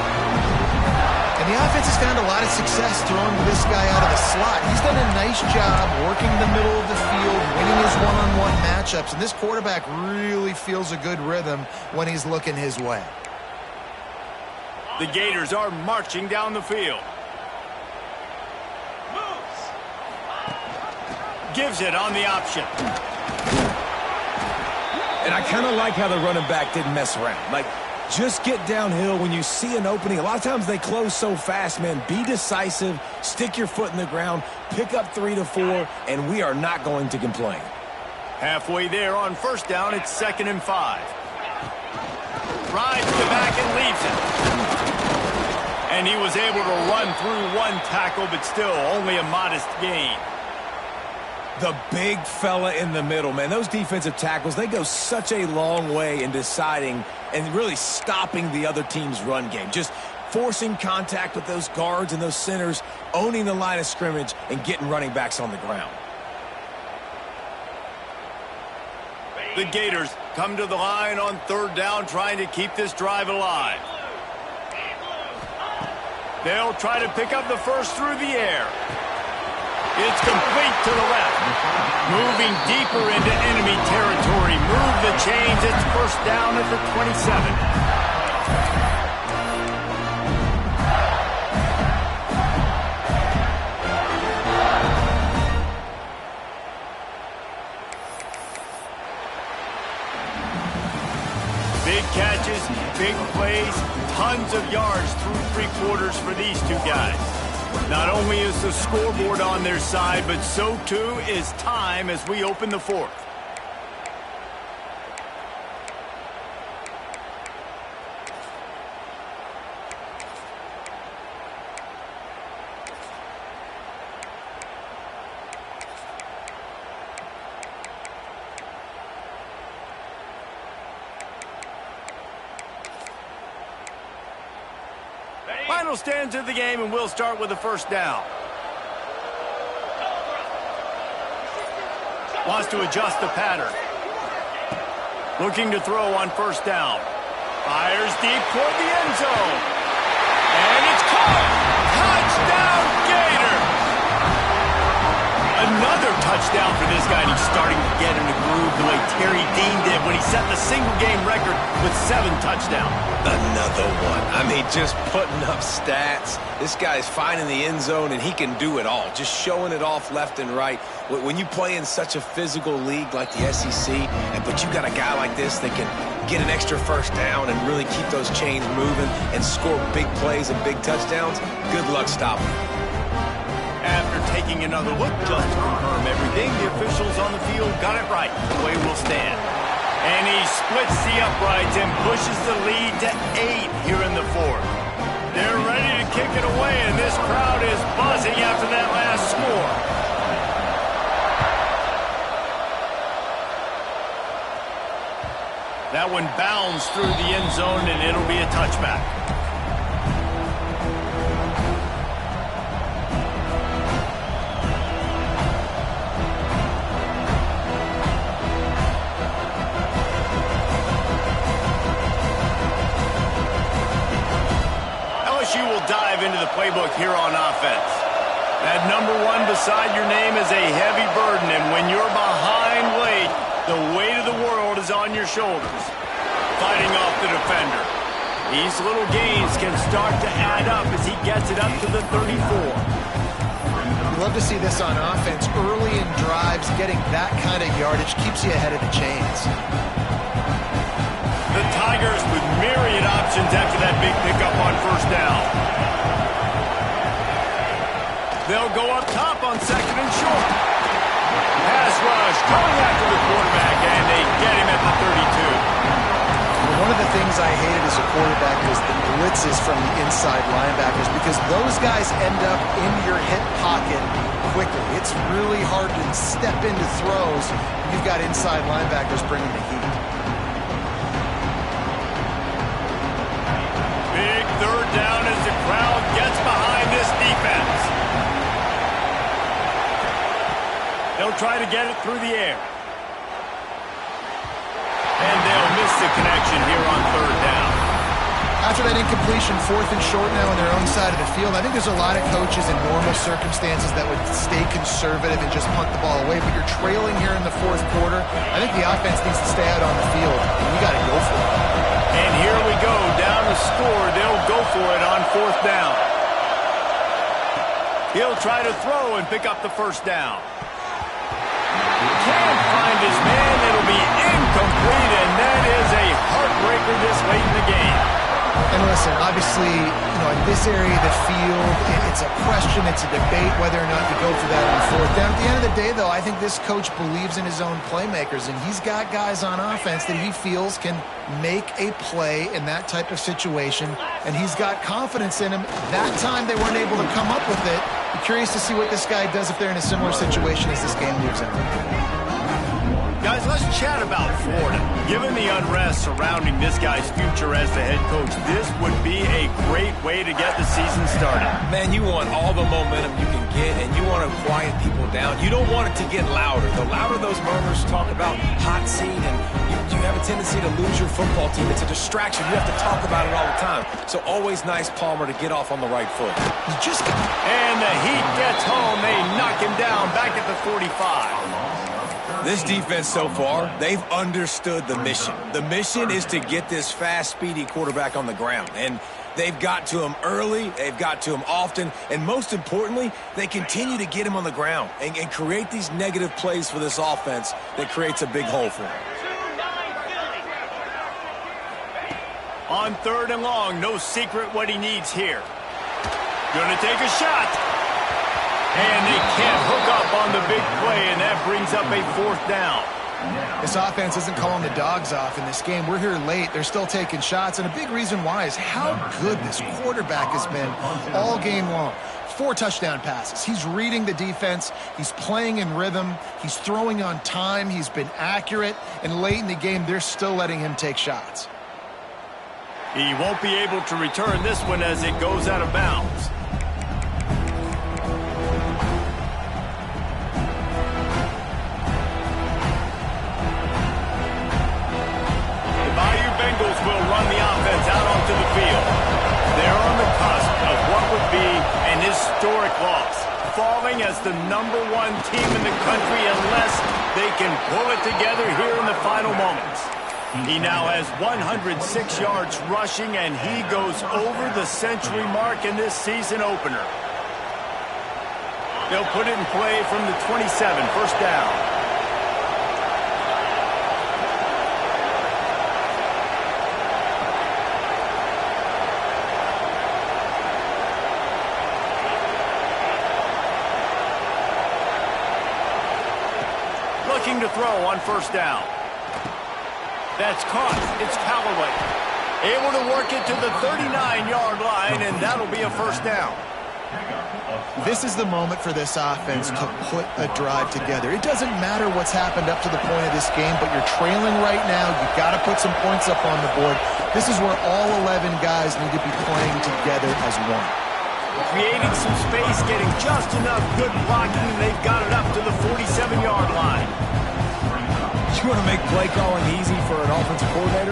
And the offense has found a lot of success throwing this guy out of the slot. He's done a nice job working the middle of the field, winning his one-on-one matchups, and this quarterback really feels a good rhythm when he's looking his way. The Gators are marching down the field. Gives it on the option. And I kind of like how the running back didn't mess around. Like, just get downhill when you see an opening. A lot of times they close so fast, man. Be decisive, stick your foot in the ground, pick up 3 to 4, and we are not going to complain. Halfway there on first down, it's 2nd and 5. Rides the back and leaves it. And he was able to run through 1 tackle, but still only a modest gain. The big fella in the middle, man. Those defensive tackles, they go such a long way in deciding and really stopping the other team's run game. Just forcing contact with those guards and those centers, owning the line of scrimmage, and getting running backs on the ground. The Gators come to the line on 3rd down, trying to keep this drive alive. They'll try to pick up the first through the air. It's complete to the left. Moving deeper into enemy territory. Move the chains. It's first down at the 27. Big catches, big plays, tons of yards through 3 quarters for these 2 guys. Not only is the scoreboard on their side, but so too is time as we open the 4th. Final stands of the game, and we'll start with the first down. Wants to adjust the pattern. Looking to throw on first down. Fires deep toward the end zone. And it's caught! Touchdown, Gator! Another touchdown for this guy, and he's starting to get in the groove the way Terry Dean did when he set the single-game record with 7 touchdowns. Another one. I mean, just putting up stats. This guy's finding the end zone, and he can do it all. Just showing it off left and right. When you play in such a physical league like the SEC, but you got a guy like this that can get an extra first down and really keep those chains moving and score big plays and big touchdowns, good luck stopping him. After taking another look just to confirm everything, the officials on the field got it right. The way we'll stand. And he splits the uprights and pushes the lead to 8 here in the 4th. They're ready to kick it away, and this crowd is buzzing after that last score. That one bounds through the end zone, and it'll be a touchback. LSU will dive into the playbook here on offense. That number 1 beside your name is a heavy burden, and when you're behind late, the weight of the world is on your shoulders. Fighting off the defender. These little gains can start to add up as he gets it up to the 34. You love to see this on offense. Early in drives, getting that kind of yardage keeps you ahead of the chains. The Tigers with myriad options after that big pickup on first down. They'll go up top on 2nd and short. Pass rush going after the quarterback, and they get him at the 32. One of the things I hated as a quarterback was the blitzes from the inside linebackers, because those guys end up in your hip pocket quickly. It's really hard to step into throws when you've got inside linebackers bringing the heat. Big 3rd down as the crowd gets behind this defense. They'll try to get it through the air. And they'll miss the connection here on 3rd down. After that incompletion, 4th and short now on their own side of the field, I think there's a lot of coaches in normal circumstances that would stay conservative and just punt the ball away. But you're trailing here in the 4th quarter. I think the offense needs to stay out on the field, and you got to go for it. And here we go, down the score. They'll go for it on 4th down. He'll try to throw and pick up the first down. Can't find his man. It'll be incomplete, this late in the game. And listen, obviously, in this area of the field, it's a question, it's a debate whether or not you go for that on fourth down. At the end of the day, though, I think this coach believes in his own playmakers, and he's got guys on offense that he feels can make a play in that type of situation, and he's got confidence in him. That time they weren't able to come up with it. I'm curious to see what this guy does if they're in a similar situation as this game moves on. Guys, let's chat about Florida. Given the unrest surrounding this guy's future as the head coach, this would be a great way to get the season started. Man, you want all the momentum you can get, and you want to quiet people down. You don't want it to get louder. The louder those murmurs talk about hot seat, and you have a tendency to lose your football team. It's a distraction. You have to talk about it all the time. So always nice, Palmer, to get off on the right foot. And the Heat gets home. They knock him down back at the 45. This defense so far, they've understood the mission. The mission is to get this fast, speedy quarterback on the ground. And they've got to him early, they've got to him often, and most importantly, they continue to get him on the ground and create these negative plays for this offense that creates a big hole for him. On 3rd and long, no secret what he needs here. Gonna take a shot. And they can't hook up on the big play, and that brings up a 4th down. This offense isn't calling the dogs off in this game. We're here late. They're still taking shots, and a big reason why is how good this quarterback has been all game long. 4 touchdown passes. He's reading the defense. He's playing in rhythm. He's throwing on time. He's been accurate, and late in the game, they're still letting him take shots. He won't be able to return this one as it goes out of bounds. Will run the offense out onto the field. They're on the cusp of what would be an historic loss, falling as the #1 team in the country unless they can pull it together here in the final moments. He now has 106 yards rushing, and he goes over the century mark in this season opener. They'll put it in play from the 27, 1st down. Looking to throw on 1st down. That's caught. It's Callaway. Able to work it to the 39-yard line, and that'll be a 1st down. This is the moment for this offense to put a drive together. It doesn't matter what's happened up to the point of this game, but you're trailing right now. You've got to put some points up on the board. This is where all 11 guys need to be playing together as one. Creating some space, getting just enough good blocking, and they've got it up to the 47-yard line. You want to make play calling easy for an offensive coordinator?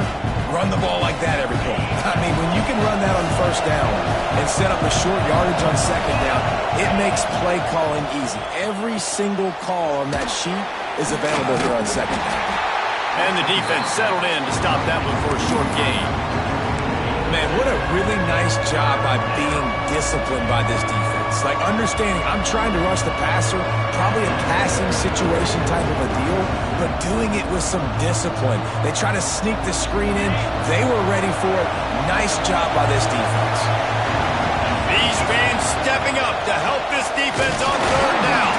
Run the ball like that every play. I mean, when you can run that on 1st down and set up a short yardage on 2nd down, it makes play calling easy. Every single call on that sheet is available here on 2nd down. And the defense settled in to stop that one for a short gain. Man, what a really nice job by being disciplined by this defense. Like understanding I'm trying to rush the passer, probably a passing situation type of a deal, but doing it with some discipline. They try to sneak the screen in. They were ready for it. Nice job by this defense. These fans stepping up to help this defense on 3rd down.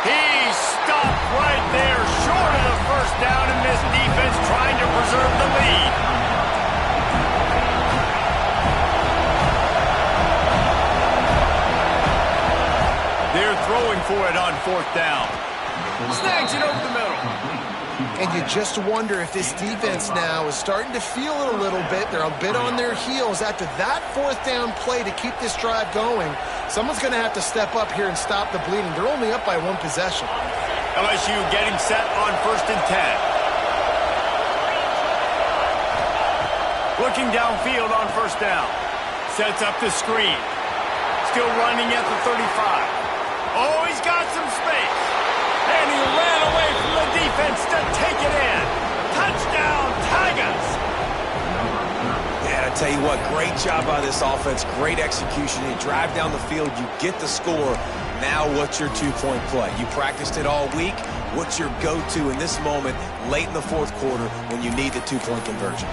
He stopped right there, short of the 1st down, and this defense trying to preserve the lead. They're throwing for it on 4th down. Snags it over the middle. And you just wonder if this defense now is starting to feel it a little bit. They're a bit on their heels after that 4th down play to keep this drive going. Someone's going to have to step up here and stop the bleeding. They're only up by 1 possession. LSU getting set on 1st and 10. Looking downfield on 1st down. Sets up the screen. Still running at the 35. Oh, he's got some space. And he ran away from the defense to take it in. Touchdown, Tigers. Yeah, I tell you what, great job by this offense. Great execution. You drive down the field, you get the score. Now what's your 2-point play? You practiced it all week. What's your go-to in this moment late in the 4th quarter when you need the 2-point conversion?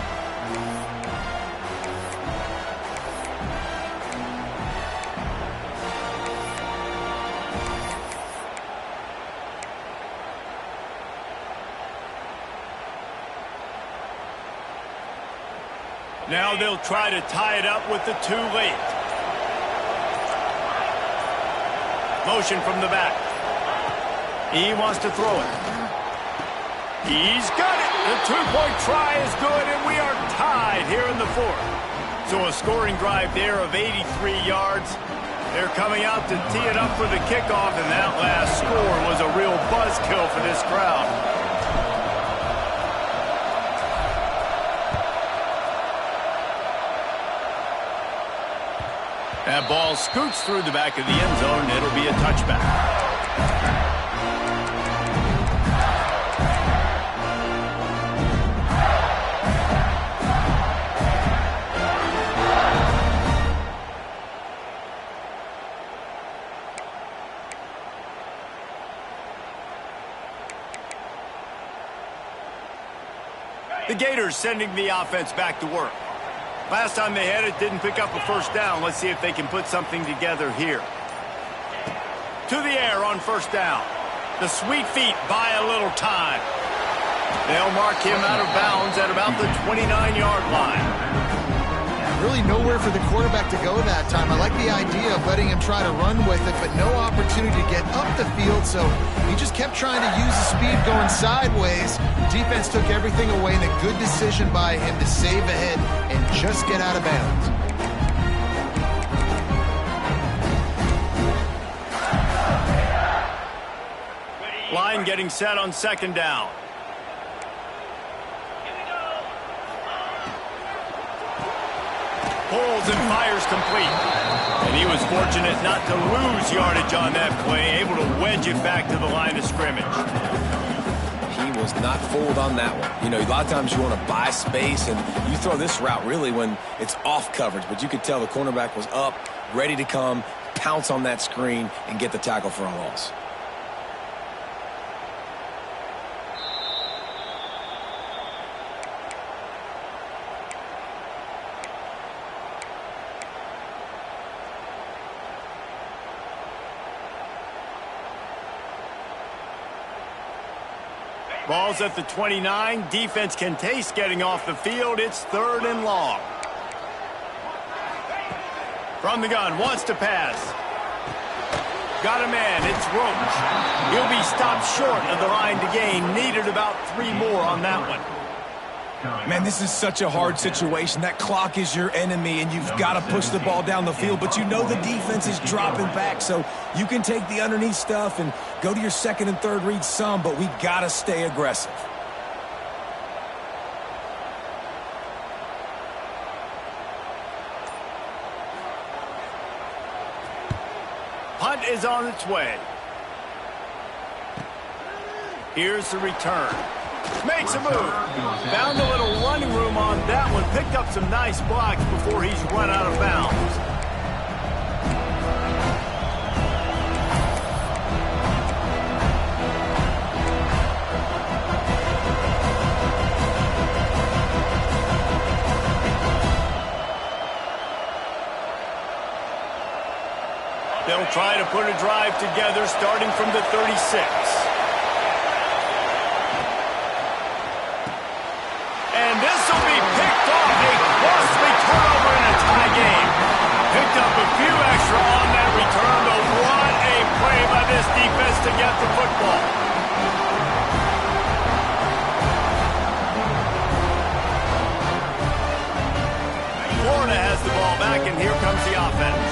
Now they'll try to tie it up with the two late. Motion from the back. He wants to throw it. He's got it. The two-point try is good, and we are tied here in the fourth. So a scoring drive there of 83 yards. They're coming out to tee it up for the kickoff, and that last score was a real buzzkill for this crowd. That ball scoots through the back of the end zone. It'll be a touchback. The Gators sending the offense back to work. Last time they had it, didn't pick up a first down. Let's see if they can put something together here. To the air on first down. The sweet feet buy a little time. They'll mark him out of bounds at about the 29-yard line. Really nowhere for the quarterback to go that time. I like the idea of letting him try to run with it, but no opportunity to get up the field, so he just kept trying to use the speed going sideways. Defense took everything away, and a good decision by him to save ahead and just get out of bounds. Line getting set on second down. Pulls and fires complete. And he was fortunate not to lose yardage on that play, able to wedge it back to the line of scrimmage. He was not fooled on that one. You know, a lot of times you want to buy space, and you throw this route really when it's off coverage. But you could tell the cornerback was up, ready to come, pounce on that screen, and get the tackle for a loss. Ball's at the 29. Defense can taste getting off the field. It's third and long. From the gun, wants to pass. Got a man, it's Roach. He'll be stopped short of the line to gain. Needed about 3 more on that one. Man, this is such a hard situation. That clock is your enemy, and you've got to push the ball down the field. But you know the defense is dropping back, so you can take the underneath stuff and go to your second and third read some, but we got to stay aggressive. Punt is on its way. Here's the return. Makes a move. Found a little running room on that one. Picked up some nice blocks before he's run out of bounds. They'll try to put a drive together starting from the 36. And this will be picked off. A costly turnover in a tie game. Picked up a few extra on that return, but what a play by this defense to get the football. Florida has the ball back, and here comes the offense.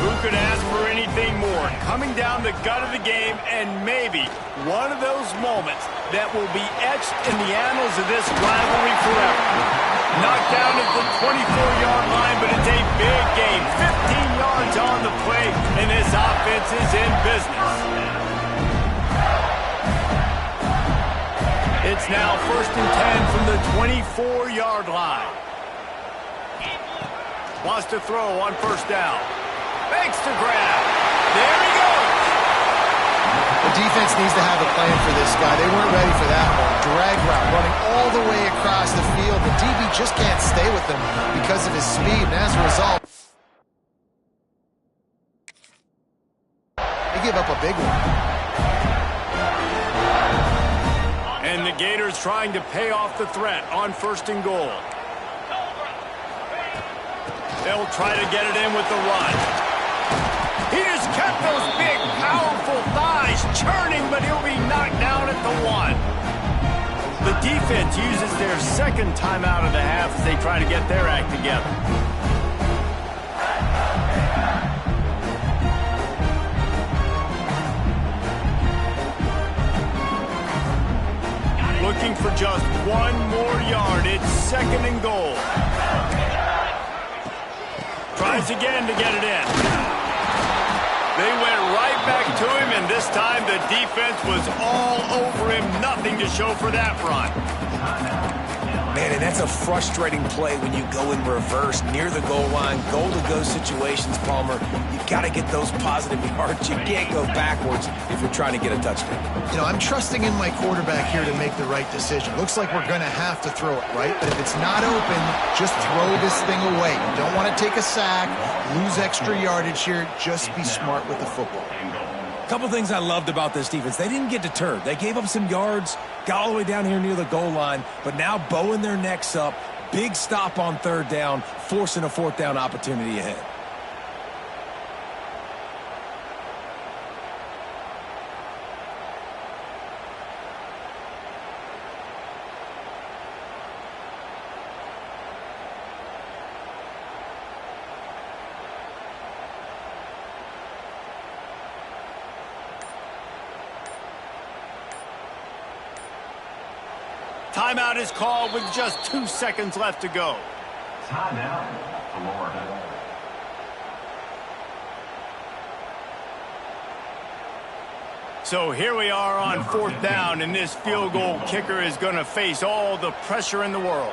Who could ask for anything more? Coming down the gut of the game, and maybe one of those moments that will be etched in the annals of this rivalry forever. Knocked down at the 24-yard line, but it's a big game. 15 yards on the play, and this offense is in business. It's now first and 10 from the 24-yard line. Wants to throw on first down. Makes the grab. There he goes. The defense needs to have a plan for this guy. They weren't ready for that one. Drag route running all the way across the field. The DB just can't stay with him because of his speed, and as a result, he gave up a big one. And the Gators trying to pay off the threat on first and goal. They'll try to get it in with the run. He just kept those big, powerful thighs churning, but he'll be knocked down at the 1. The defense uses their second timeout of the half as they try to get their act together. Looking for just 1 more yard. It's 2nd and goal. Tries again to get it in. They went right back to him, and this time the defense was all over him. Nothing to show for that run. Man, and that's a frustrating play when you go in reverse near the goal line, goal-to-go situations, Palmer. You've got to get those positive yards. You can't go backwards if you're trying to get a touchdown. You know, I'm trusting in my quarterback here to make the right decision. Looks like we're going to have to throw it, right? But if it's not open, just throw this thing away. You don't want to take a sack, lose extra yardage here. Just be smart with the football. A couple things I loved about this defense. They didn't get deterred. They gave up some yards, got all the way down here near the goal line, but now bowing their necks up, big stop on 3rd down, forcing a 4th down opportunity ahead. Timeout is called with just 2 seconds left to go. Timeout, Florida. So here we are on 4th down, and this field goal kicker is going to face all the pressure in the world.